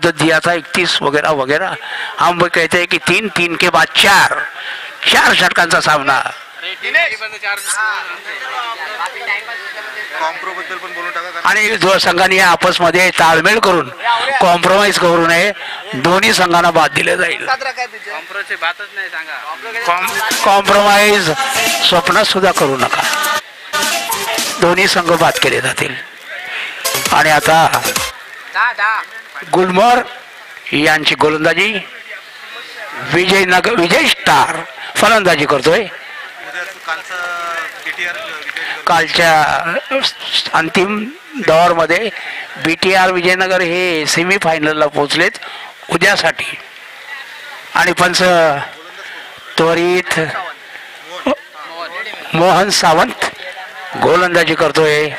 मुद्दत दिया था 31 वगैरह वगैरह. हम वो कहते हैं कि 3 के बाद 4 षटकांचा सामना. आणि दोन संघांनी आपसमध्ये ताळमेळ करून कॉम्प्रोमाइज करू नये. दोन्ही संघांना बाद दिले जाईल. कॉम्प्रोमाइज स्वप्नात सुद्धा करू नका. दोन्ही संघ बाद केले जातील. आणि आता गुलमोहर यांची गोलंदाजी. विजय स्टार फलंदाजी करतोय. कालच्या अंतिम दौरमध्ये BTR विजयनगर हे सेमीफायनलला पोहोचलेत उद्यासाठी. आणि पंच त्वरित मोहन सावंत गोलंदाजी करतोय.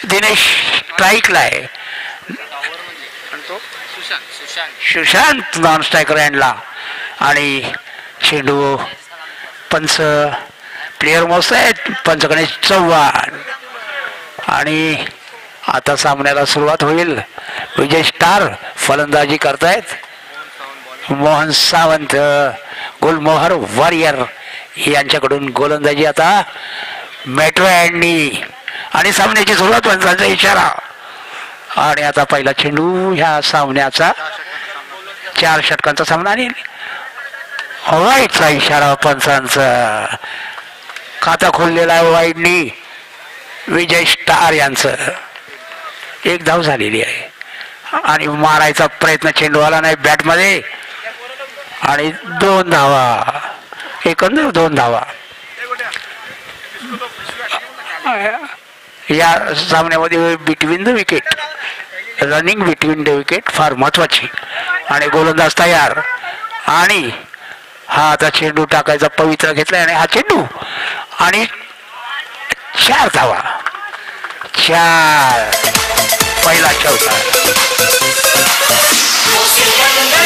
दिनेश स्ट्राईकला आहे. सुशांत नॉन स्ट्रायकर एंडला. आणि चेंडू पंच प्लेयर मस्त आहेत. पंच गणेश चव्हाण. आणि आता सामन्याला सुरुवात होईल. विजय स्टार फलंदाजी करतायत. मोहन सावंत गुलमोहर वॉरियर यांच्याकडून गोलंदाजी आता मेट्रो अँडनी. आणि सामन्याची सुरुवात पंचांचा इशारा. आणि आता पहिला चेंडू ह्या सामन्याचा 4 षटकांचा सामना. आणि वाईटचा इशारा पंचांचा. खाता खोललेला आहे वाईटनी विजय स्टार यांचं. 1 धाव झालेली आहे. आणि मारायचा प्रयत्न चेंडू आला नाही बॅटमध्ये. आणि 2 धावा. एकंदर 2 धावा. या सामन्यामध्ये between the wicket running between the wicket फार महत्वाची. आणि गोलंदाज तयार. आणि हा आता चेंडू टाकायचा पवित्र घेतलाय. आणि हा चेंडू आणि 4 धावा. 4 पहिला चौथा.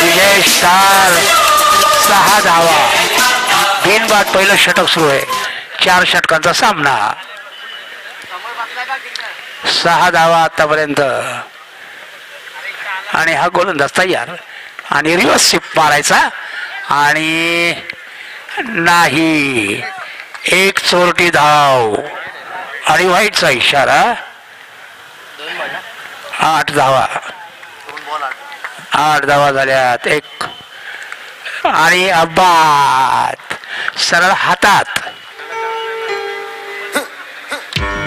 विजय स्टार 6 धावा. बिनबाद पहिलं षटक सुरू आहे. 4 षटकांचा सामना. 6 धावा आतापर्यंत. आणि हा गोलंदाज तयार. आणि रिव्हर्स स्वीप मारायचा. आणि नाही. 1 चोरटी धाव. आणि व्हाईटचा इशारा. 8 धावा. 8 धावा झाल्यात. 1 आणि अब्बात सरळ हातात.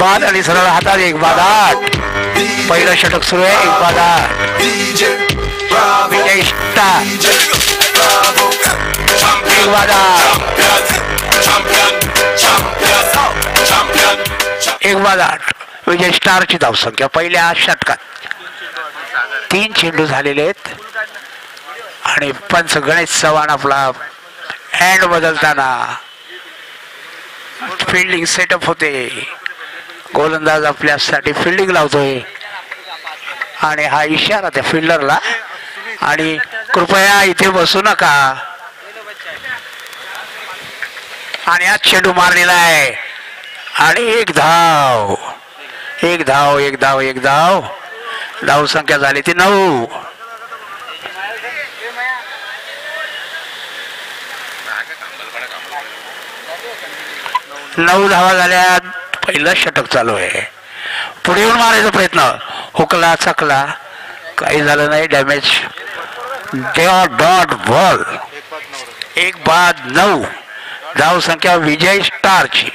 बाद आणि सरळ हातात. 1 बाद 8. पहिलं षटक सुरू आहे. 1 बाद 8. विजय स्टार 1 बाद 8. 1 बाद 8. विजय स्टारची धावसंख्या पहिल्या षटकात. 3 चेंडू झालेले आहेत. आणि पंच गणेश चव्हाण आपला हँड बदलताना फिल्डिंग सेटअप होते. गोलंदाज आपल्यासाठी फिल्डिंग लावतोय. आणि हा इशारा त्या फिल्डरला. आणि कृपया इथे बसू नका. आणि हा चेंडू मारलेला आहे. आणि 1 धाव. 1 धाव. 1 धाव. 1 धाव. धावसंख्या झाली ती 9. 9 धावा झाल्या. पहिलं षटक चालू आहे. पुढे येऊन मारायचा प्रयत्न. हुकला चकला. काही झालं नाही. डॅमेज. Dot ball. 1 बाद 9. धावसंख्या विजय स्टारची.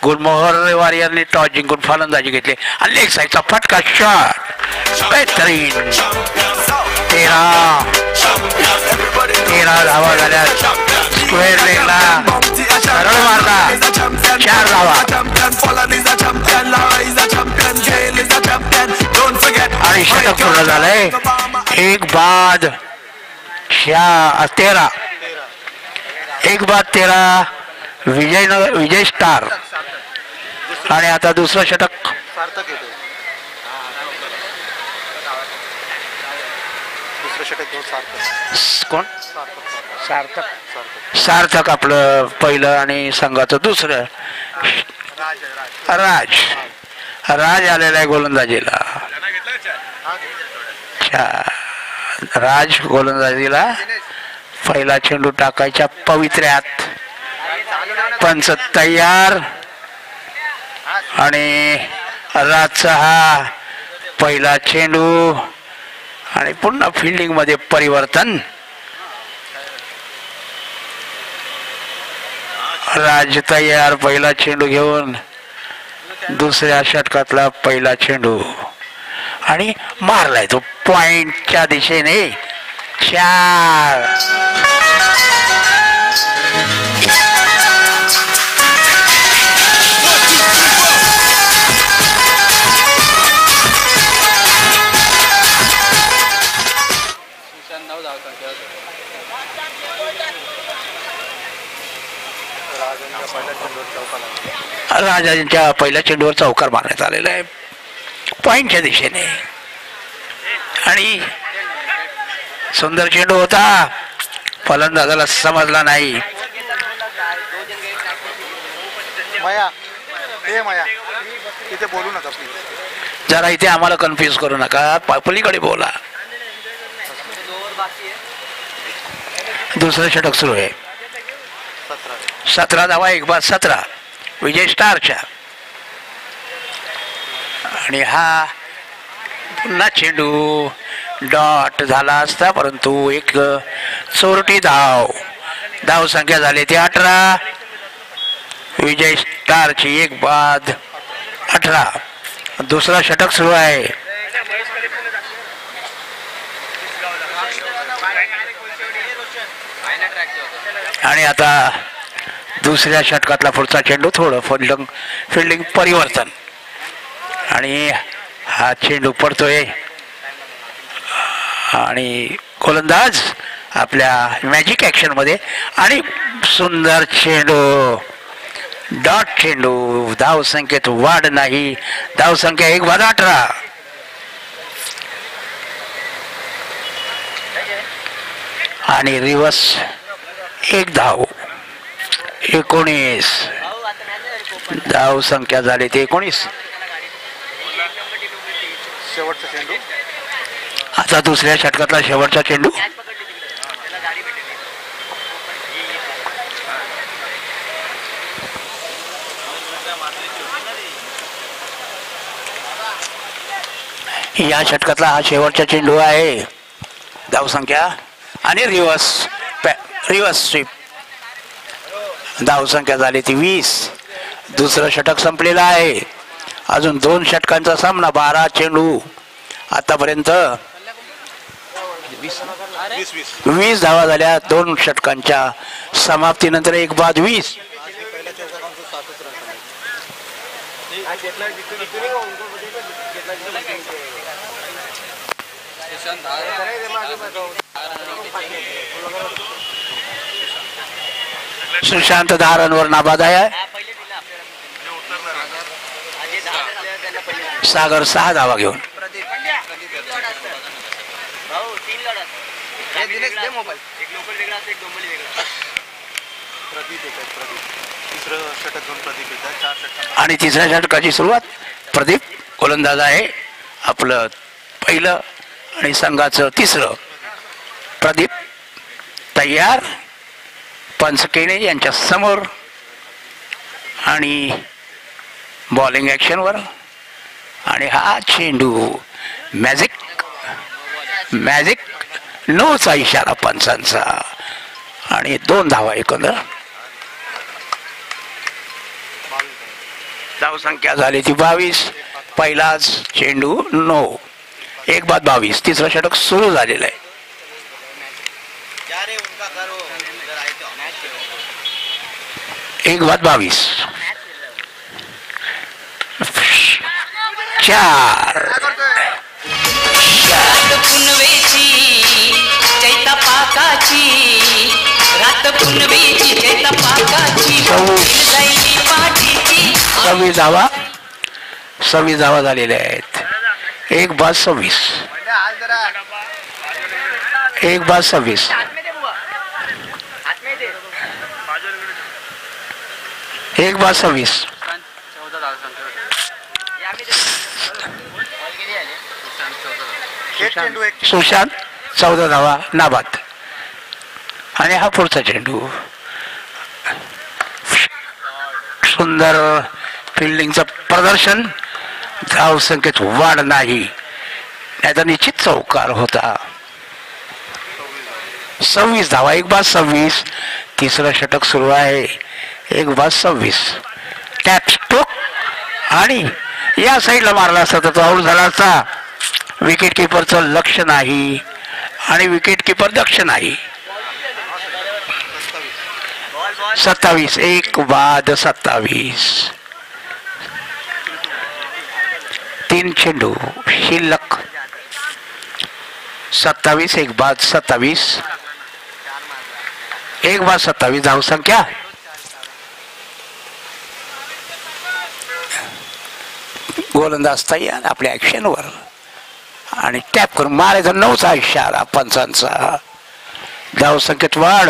गुलमोहर वॉरियरने टॉस जिंकून फलंदाजी घेतली. आणि लेग साईडचा फटका शॉट बेहतरीन. 13 धावा झाल्या. स्क्वेअर लेगला सरळ मारला. 4 धावा. आणि षटक पूर्ण झालंय. 1 बाद 13. 1 बाद 13 विजय स्टार. आणि आता दुसरं षटक. कोण? सार्थक आपलं पहिलं आणि संघाचं दुसरं. राज आलेला आहे गोलंदाजीला. राज गोलंदाजीला पहिला चेंडू टाकायच्या पवित्र्यात. पंच तयार आणि राजचा हा पहिला चेंडू आणि पुन्हा फिल्डिंग मध्ये परिवर्तन. राज तयार पहिला चेंडू घेऊन. दुसऱ्या षटकातला पहिला चेंडू आणि मारलाय तो पॉइंटच्या दिशेने. 4 राजांच्या पहिल्या चेंडूवर चौकार मारण्यात आलेला आहे पॉइंटच्या दिशेने. आणि सुंदर चेंडू होता, फलंदाजाला समजला नाही. इथे बोलू नका जरा इथे आम्हाला कन्फ्युज करू नका, पलीकडे बोला. दुसरं षटक सुरू आहे. 17 धावा, 1 बाद 17 विजय स्टारच्या. आणि हा पुन्हा चेंडू डॉट झाला असता, परंतु एक चोरटी धाव संख्या झाली ती 18. विजय स्टारची 1 बाद 18. दुसरा षटक सुरू आहे. आणि आता दुसऱ्या षटकातला पुढचा चेंडू. थोडं फिल्डिंग परिवर्तन आणि हा चेंडू पडतोय आणि गोलंदाज आपल्या मॅजिक ऍक्शन मध्ये. आणि सुंदर चेंडू, डॉट चेंडू. धाव संख्येत वाढ नाही. धाव संख्या 1 बाद 18. आणि रिवर्स 1 धाव. 19 धाव संख्या झाली ते 19. शेवटचा चेंडू. आता दुसऱ्या षटकातला शेवटचा चेंडू. या षटकातला हा शेवटचा चेंडू आहे. धाव संख्या आणि रिवर्स स्वीप. धाव संख्या झाली ती 20. दुसरं षटक संपलेलं आहे. अजून 2 षटकांचा सामना. 12 चेंडू आतापर्यंत. 20 धावा झाल्या 2 षटकांच्या समाप्तीनंतर. 1 बाद 20. सुशांत 10 रनवर नाबाद आहे. सागर 6 धावा घेऊन. आणि तिसऱ्या षटकाची सुरुवात. प्रदीप गोलंदाज आहे. आपलं पहिलं आणि संघाचं तिसरं. प्रदीप तयार. पंचकेने यांच्या समोर आणि बॉलिंग ॲक्शनवर. आणि हा चेंडू मॅजिक नोचा इशारा पंचांचा. आणि 2 धावा एकंदर. धाव संख्या झाली ती 22. पहिलाच चेंडू 9. 1 बाद 22. तिसरं षटक सुरू झालेलं आहे. 1 बाद 22. 4 26 धावा. 26 धावा झालेल्या आहेत. 1 बाद 26. 1 बाद 26. 1 बाद 26. चेंडू एक सुशांत 14 धावा नाबाद. आणि हा पुढचा चेंडू सुंदर फिल्डिंगचं प्रदर्शन. धाव संख्येत वाढ नाही, नाहीतर निश्चित चौकार होता. 26 धावा, एक बाद 26. तिसरं षटक सुरू आहे, एक बाद 26. टॅप स्ट्रोक आणि या साईडला मारला असता तर तो आऊट झाला असता. विकेट किपरचं लक्ष नाही आणि विकेट किपर दक्ष नाही. 27, एक बाद 27. 3 चेंडू शिल्लक. 27, एक बाद 27. एक बाद 27 धाव संख्या. गोलंदाज तयार आपल्या ऍक्शनवर आणि टॅप करून मारायचा 9चा इशारा पंचांचा. धाव संख्येत वाढ.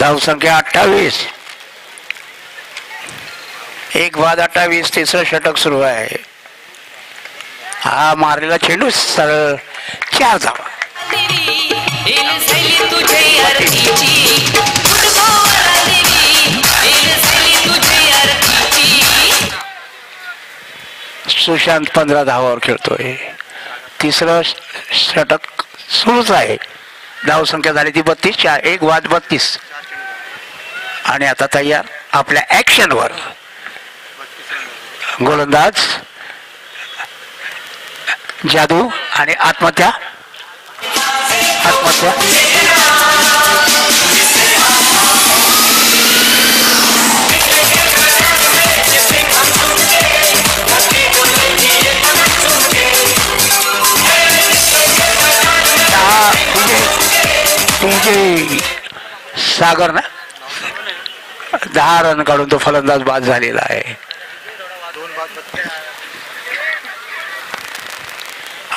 धाव संख्या 28. एक बाद 28. तिसरं षटक सुरू आहे. हा मारलेला चेंडू सरळ 4 धावा. सुशांत 15 धावावर खेळतोय. तिसरं षटक सुरूच आहे. धाव संख्या झाली ती 32. एक बाद 32. आणि आता तयार आपल्या ऍक्शनवर गोलंदाज जादू आणि आत्महत्या. सागर ना 10 रन काढून तो फलंदाज बाद झालेला आहे.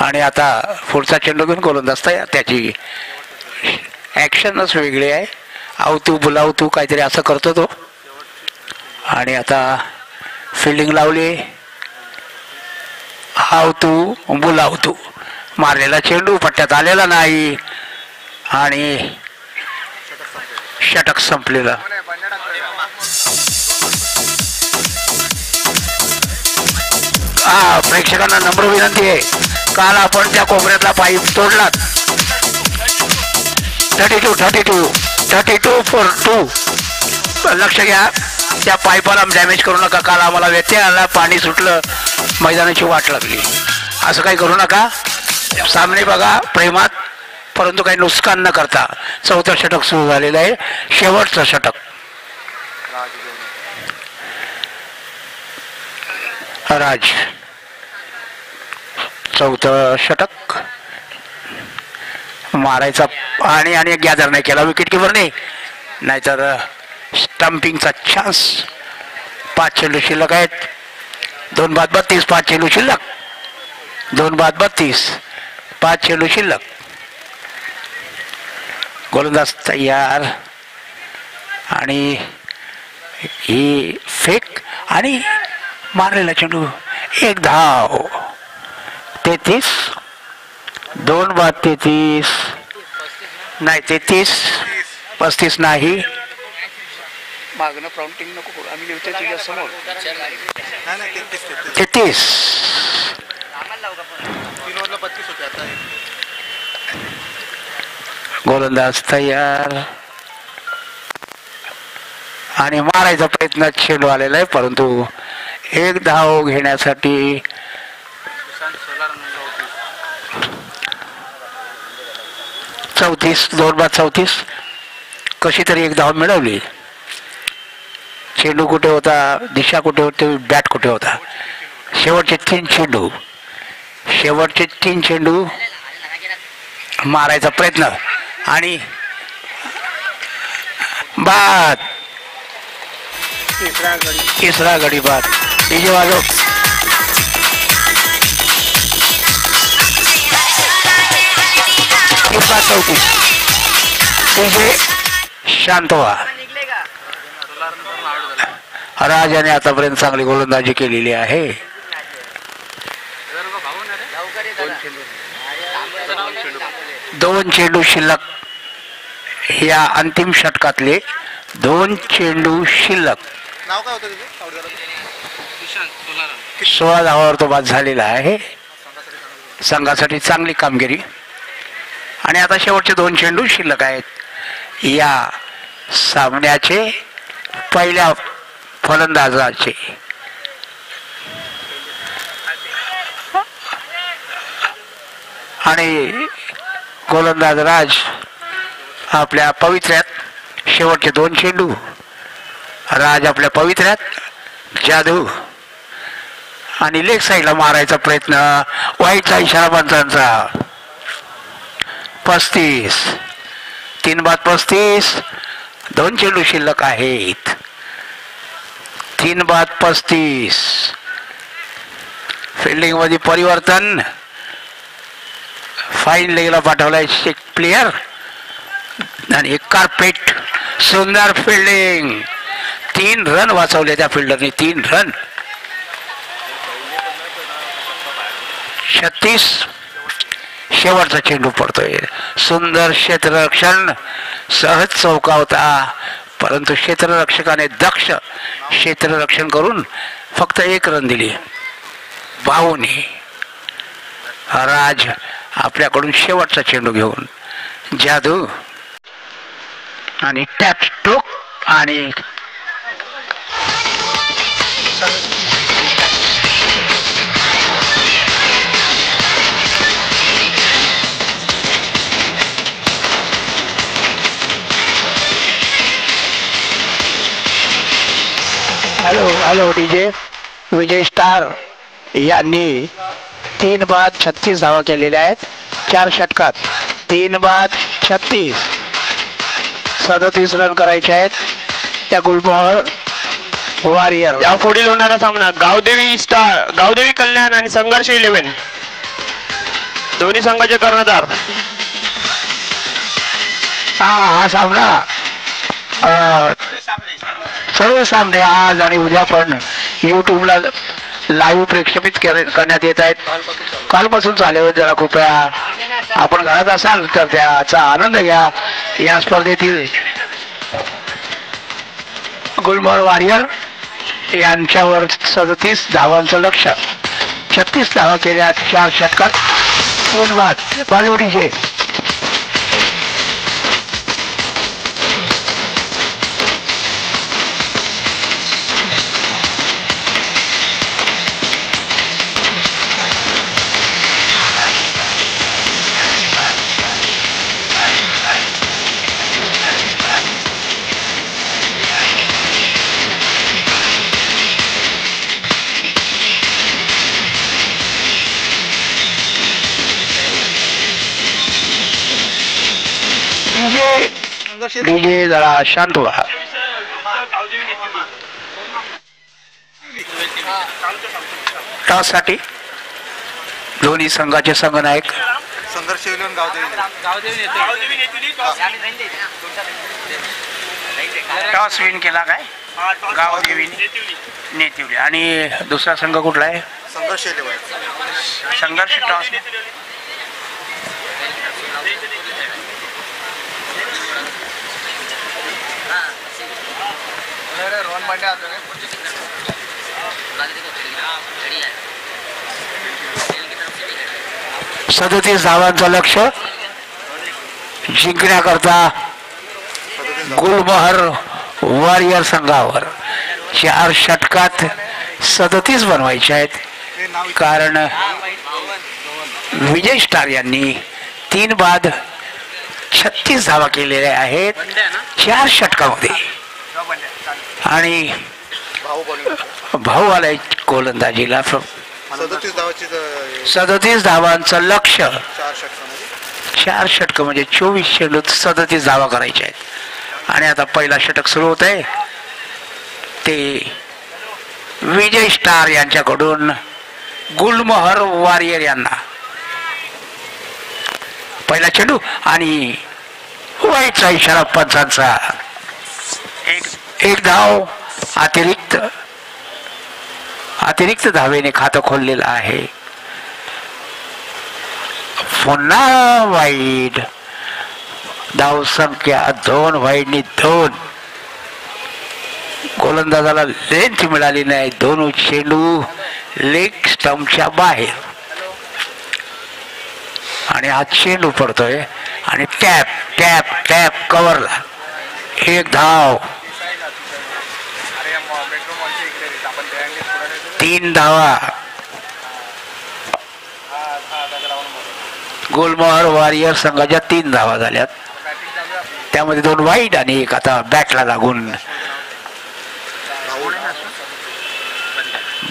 आणि आता पुढचा चेंडू घेऊन गोलंदाज तयार. त्याची ऍक्शनच वेगळी आहे. आवतू बुलावतू काहीतरी असं करतो तो. आणि आता फिल्डिंग लावली. आवतू बुलावतू. मारलेला चेंडू पट्ट्यात आलेला नाही आणि षटक संपलेलं. प्रेक्षकांना नम्र विनंती आहे, काल आपण त्या कोपऱ्यातला पाईप तोडला. 32 for 2. लक्ष घ्या, त्या पाईपाला डॅमेज करू नका. काल आम्हाला व्यत्यय आला, पाणी सुटलं, मैदानाची वाट लागली. असं काही करू नका. सामने बघा प्रेमात, परंतु काही नुकसान न करता. 4थं षटक सुरू झालेलं आहे. शेवटचं षटक. राज 4थं षटक मारायचा आणि गॅदर नाही केला विकेट किपरने, नाहीतर स्टंपिंगचा चान्स. 5 चेंडू शिल्लक आहेत. 2 बाद 32. 5 चेंडू शिल्लक. 2 बाद 32. 5 चेंडू शिल्लक. गोलंदाज तयार आणि ही फेक आणि मारलेला चेंडू. एक धाव. 33. 2 बाद 33 नाही. 35 नाही. मागणं प्राउंटिंग नको करू, आम्ही लिहितोय तुझ्या समोर. 33. गोलंदाज तयार आणि मारायचा प्रयत्न. चेंडू आलेला आहे, परंतु एक धाव घेण्यासाठी 34. 2 बाद 34. कशी तरी एक धाव मिळवली. चेंडू कुठे होता, दिशा कुठे होती, बॅट कुठे होता. शेवटचे 3 चेंडू मारायचा प्रयत्न आणि बाद. तिसरा गडी बाद. डीजे वाजव. डीजे शांत व्हा. राजाने आतापर्यंत चांगली गोलंदाजी केलेली आहे. 2 चेंडू शिल्लक. या अंतिम षटकातले 2 चेंडू शिल्लक. नाव काय होतं तुझं सावडेवाला? 16 धावावर तो बाद झालेला आहे. संघासाठी चांगली कामगिरी. आणि आता शेवटचे 2 चेंडू शिल्लक आहेत या सामन्याचे पहिल्या फलंदाजाचे. आणि गोलंदाज राज आपल्या पवित्र्यात. शेवटचे 2 चेंडू. राज आपल्या पवित्र्यात. जादू आणि लेग साईडला मारायचा प्रयत्न. वाईटचा इशारा पंचांचा. 35. 3 बाद 35. 2 चेंडू शिल्लक आहेत. 3 बाद 35. फिल्डिंग मध्ये परिवर्तन. फाईन लेगला पाठवलाय एक प्लेयर आणि एक कार्पेट. सुंदर फिल्डिंग. 3 रन वाचवले त्या फिल्डरने. 3 रन. 36. शेवटचा चेंडू पडतोय. सुंदर क्षेत्ररक्षण. सहज चौका होता परंतु क्षेत्ररक्षकाने दक्ष क्षेत्ररक्षण करून फक्त 1 रन दिली. भाऊने. राज आपल्याकडून शेवटचा चेंडू घेऊन. जादू आणि टॅप स्ट्रोक आणि हॅलो डीजे. विजय स्टार यांनी 3 बाद 36 धावा केलेल्या आहेत 4 षटकात. 3 बाद 36. 37 रन करायचे आहेत. त्या गुलमोहर वॉरियर. या पुढील होणारा सामना गावदेवी कल्याण आणि संघर्ष 11 दोन्ही संघाचे कर्णधार. हा सामना सर्व सामने आज आणि उद्या पण युट्यूबला लाईव्ह प्रक्षेपित करण्यात येत आहेत. कालपासून चालू. जरा कृपया आपण घरात असाल तर त्याचा आनंद घ्या. या स्पर्धेतील गुलमोहर वॉरियर यांच्यावर 37 धावांचं लक्ष. 36 धावा केल्या 4 षटकात. 3 बाद. बाजूडीचे. डीजे जरा शांत व्हा. टॉस साठी दोन्ही संघाचे संघनायक. संघर्ष 11 गावदेवी. टॉस विन केला काय गावदेवी नेतिवली. आणि दुसरा संघ कुठला आहे? संघर्ष 11. संघर्ष टॉस. रोहन पांड्या आता 37 धावांचं लक्ष जिंकण्याकरता गुलमोहर वॉरियर संघावर. 4 षटकात 37 बनवायचे आहेत. कारण विजय स्टार यांनी 3 बाद 36 धावा केलेल्या आहेत 4 षटकामध्ये. आणि भाऊ आलाय गोलंदाजीला. 37 धावांचं लक्ष. 4 षटक म्हणजे 24 चेंडू 37 धावा करायचे आहेत. आणि आता पहिला षटक सुरू होत आहे ते विजय स्टार यांच्याकडून गुलमोहर वॉरियर यांना. पहिला चेंडू आणि वाईटचा इशारा पंचांचा. एक धाव अतिरिक्त धावेने खातं खोललेलं आहे. पुन्हा वाईड. धावसंख्या 2 वाईडनी 2. गोलंदाजाला लेंथ मिळाली नाही. 2 चेंडू लेग स्टंपच्या बाहेर आणि हा चेंडू पडतोय आणि टॅप टॅप टॅप कव्हरला. 1 धाव. 3 धावा. गोलमोहर वॉरियर संघाच्या 3 धावा झाल्यात. त्यामध्ये 2 वाईट आणि 1 आता बॅटला लागून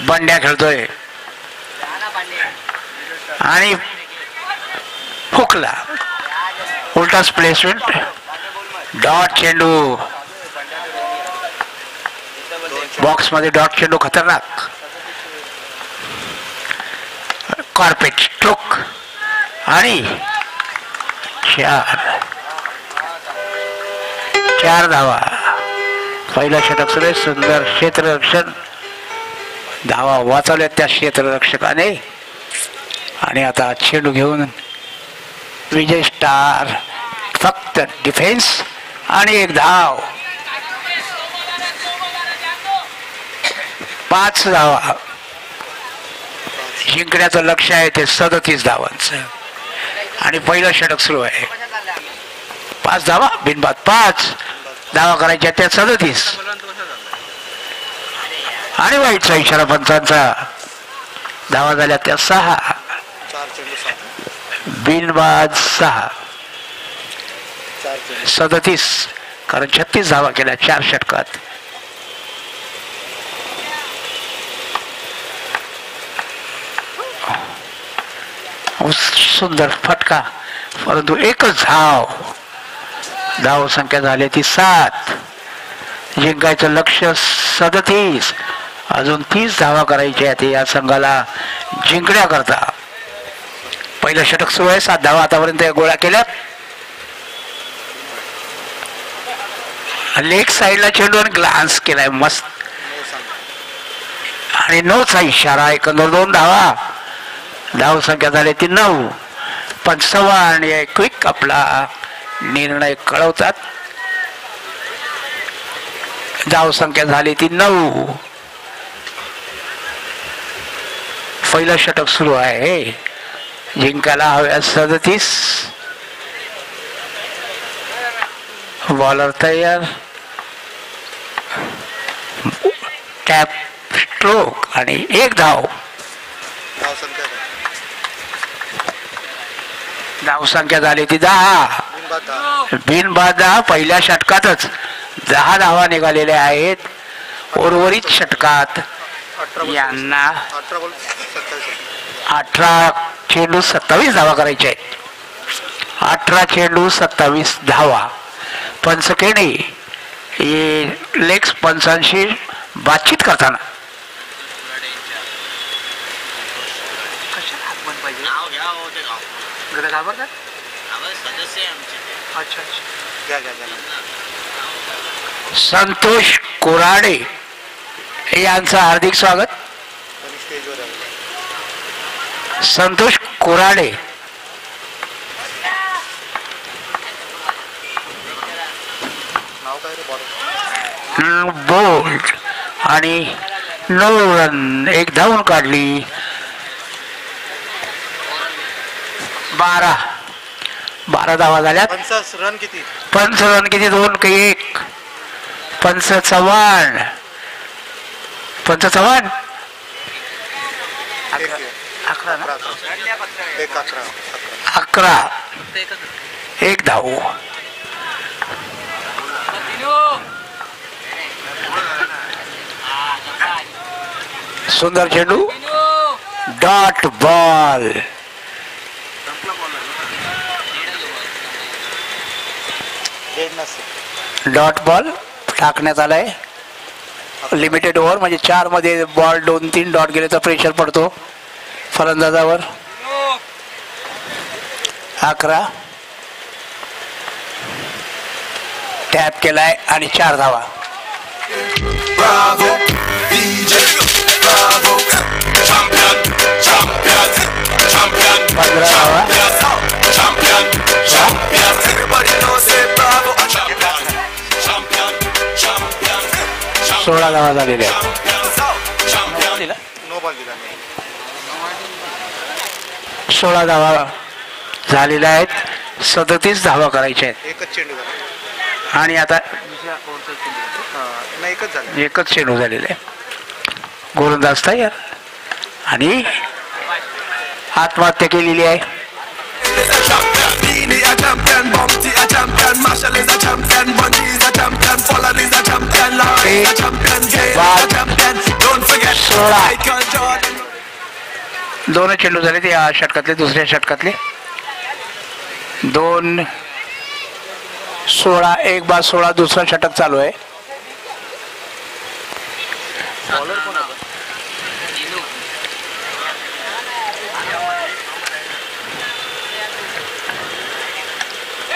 बंड्या खेळतोय आणि हुकला. उलटा प्लेसमेंट. डॉट चेंडू. बॉक्स मध्ये डॉट चेंडू खतरनाक. कार्पेट स्ट्रोक आणि 4 धावा. पहिला षटक सुरू आहे. सुंदर क्षेत्ररक्षण. धावा वाचवल्या त्या क्षेत्ररक्षकाने आणि आता चेंडू घेऊन विजय स्टार फक्त डिफेन्स आणि 1 धाव. 5 धावा. जिंकण्याचं लक्ष आहे ते 37 धावांचं आणि पहिलं षटक सुरू आहे. 5 धावा बिनबाद. 5 धावा करायच्या त्या 37 आणि वाईटचा इशारा पंचांचा. धावा झाल्या त्या 6 बिनबाद. 6 37 कारण 36 धावा केल्या 4 षटकात. सुंदर फटका परंतु 1च धाव. धाव संख्या झाली ती 7. जिंकायचं लक्ष 37. अजून 30 धावा करायच्या आहेत या संघाला जिंकण्याकरता. पहिलं षटक सुरू आहे. 7 धावा आतापर्यंत गोळा केल्या. लेग साईडला चेंडू आणि ग्लान्स केलाय मस्त आणि नोचा इशारा. एकंदर 2 धावा. धाव संख्या झाली ती 9. पण सवा आणि क्विक आपला निर्णय कळवतात. धाव संख्या झाली ती 9. पहिलं षटक सुरू आहे. जिंकायला हव्या 37. बॉलर तयार. टॅप स्ट्रोक आणि 1 धाव. धाव संख्या झाली ती 10. बिनबाद 10. पहिल्या षटकातच 10 धावा निघालेल्या आहेत. उर्वरित षटकात यांना 18 चेंडू 27 धावा करायच्या आहेत. 18 चेंडू 27 धावा. पंचकेने लेग पंचांशी बातचीत करताना संतोष कोराडे यांचं हार्दिक स्वागत. संतोष कोराडे बोल्ड आणि 9 रन. 1 धावून काढली. 12 धावा झाल्या. 50 रन किती? 5 रन किती? 2 की 1? 55. 11 1 धाव. सुंदर चेंडू. Dot ball. डॉट बॉल टाकण्यात आलाय. लिमिटेड ओव्हर म्हणजे 4 मध्ये बॉल 2-3 डॉट गेले तर प्रेशर पडतो फलंदाजावर. 11 टॅप केलाय आणि 4 धावा. 15 धावा. 16 धावा झालेल्या आहेत. नो बॉल दिला नाही. 16 धावा झालेल्या आहेत. 37 धावा करायच्या आहेत. एकच चेंडू झाला. आणि आता नाही, एकच झालं. एकच चेंडू झालेला आहे. गोलंदाज तयार आणि आत्महत्या केलेली आहे. दोन चेंडू झाले ते या षटकातले, दुसऱ्या षटकातले. 2-16, 1-16 दुसरा षटक चालू आहे.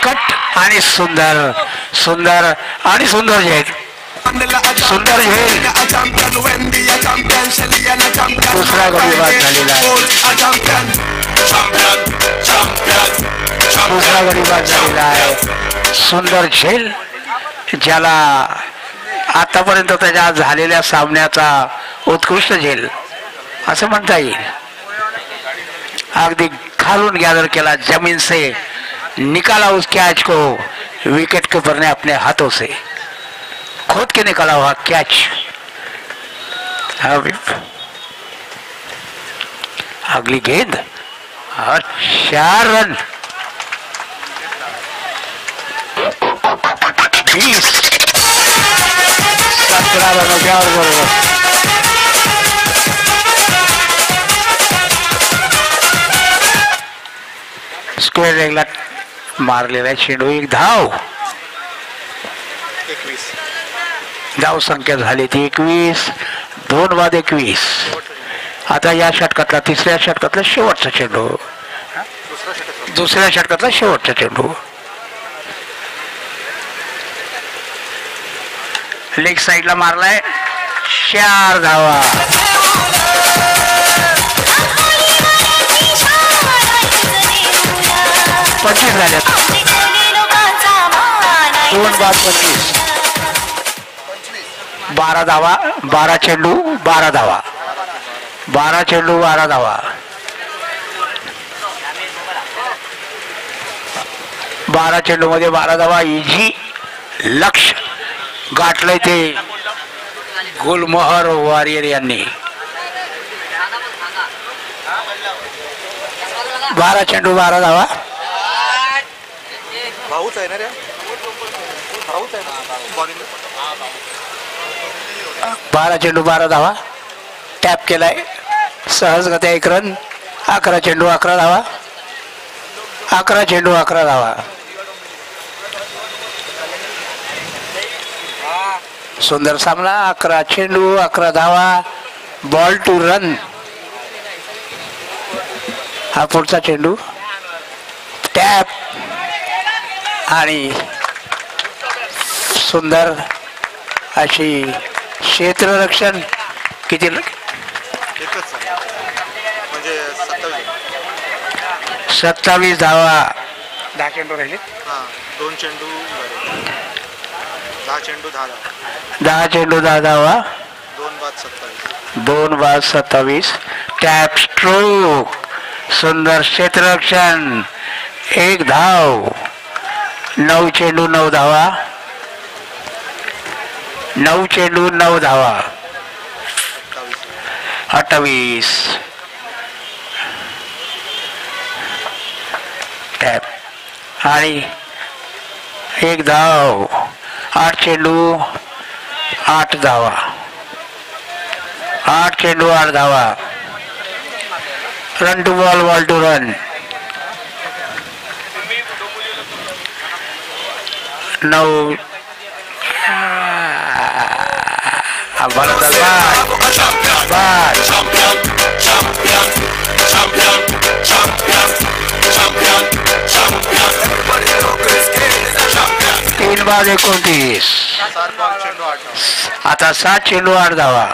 कट आणि सुंदर सुंदर आणि सुंदर झेल. सुंदर झेल. दुसरा गडी बाद झालेला आहे. दुसरा गडी बाद झालेला आहे. सुंदर झेल ज्याला आतापर्यंत त्याच्या झालेल्या सामन्याचा उत्कृष्ट झेल असं म्हणता येईल. अगदी खालून गॅदर केला जमीन से, निकाला उस कैच को विकेट कीपर ने अपने हाथों से खोद के निकाला हुआ कैच. अगली गेंद और 4 रन. 17 रनोच्या बरोबर. स्क्वेअर लेगला मारलेला चेंडू. 1 धाव. 21. धाव संख्या झाली ती 21. 2-21. आता या षटकातला, तिसऱ्या षटकातला शेवटचा चेंडू. दुसऱ्या षटकातला शेवटचा चेंडू. लेग साईडला मारलाय. 4 धावा. 25 झाल्यात. 2-25. 12 धावा. 12 चेंडू 12 धावा. 12 चेंडू 12 धावा. 12 चेंडू मध्ये 12 धावा. इझी लक्ष गाठलंय ते गुलमोहर वॉरियर यांनी. 12 चेंडू 12 धावा. भाऊच आहे ना रे. भाऊच आहे ना. 12 चेंडू 12 धावा. टॅप केलाय सहजगत्या 1 रन. 11 चेंडू 11 धावा. 11 चेंडू 11 धावा. सुंदर सामना. 11 चेंडू 11 धावा. Ball to run. हा पुढचा चेंडू. टॅप आणि सुंदर अशी क्षेत्ररक्षण. किती? एकच म्हणजे 27 धावा. 10 चेंडू राहिले. 2 चेंडू 10 चेंडू 10 धावा. 10 चेंडू 10 धावा. 2-27. Tap stroke. सुंदर क्षेत्ररक्षण. 1 धाव. 9 चेंडू 9 धावा. 9 चेंडू 9 धावा. 28. टॅप आणि 1 धाव. 8 चेंडू 8 धावा. 8 चेंडू 8 धावा. Run to ball. Ball to run. 9 3-29. आता 7 चेंडू 8 धावा.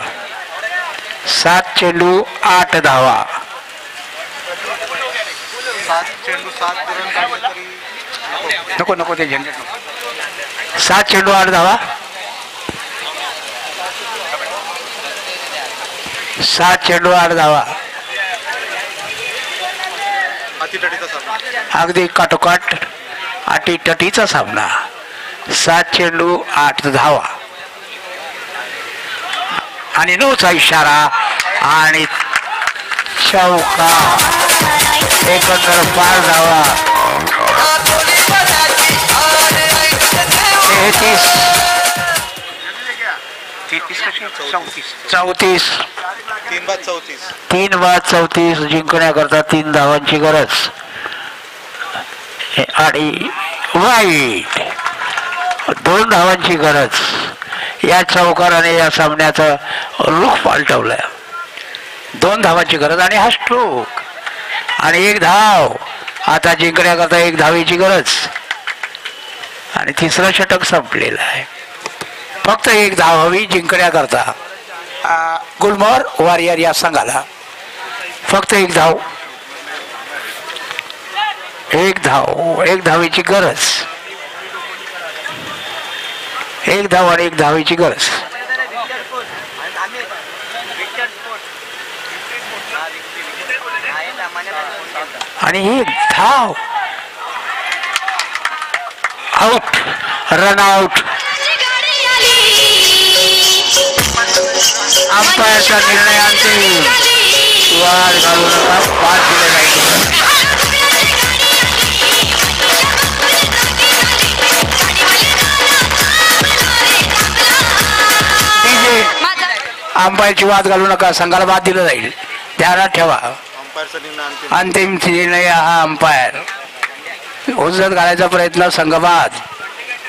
7 चेंडू 8 धावा. 7 चेंडू 7 रन काढले तरी नको नको ते झंझट नको. 7 चेंडू 8 धावा. 7 चेंडू 8 धावा. अतितटीचा सामना. अगदी काटोकाट अटीतटीचा सामना. 7 चेंडू 8 धावा आणि नऊचा इशारा आणि चौका. एकंदर 5 धावा. 34. 3 बाद 34 जिंकण्याकरता 3 धावांची गरज आणि वाईट 2 धावांची गरज. या चौकाराने या सामन्याचं रुख पालटवलंय. 2 धावांची गरज आणि हा स्ट्रोक आणि 1 धाव. आता जिंकण्याकरता 1 धावेची गरज आणि 3रं षटक संपलेलं आहे. फक्त 1 धाव हवी जिंकण्याकरता गुलमोहर वॉरियर या संघाला. फक्त 1 धाव. 1 धाव. 1 धावेची गरज. 1 धाव आणि 1 धावेची गरज. आणि 1 धाव. आउट. Run out. अंपायरचा निर्णय अंतिम. वाद घालू नका. 5 दिले जाईल. अंपायरची वाद घालू नका. संघाला बाद दिलं जाईल. ध्यानात ठेवा. अंपायरचा निर्णय अंतिम निर्णय हा अंपायर. उजत घालायचा प्रयत्न संघबाद.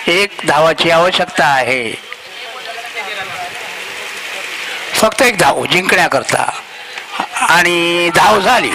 1 धावाची आवश्यकता आहे. फक्त 1 धाव जिंकण्याकरता आणि धाव झाली.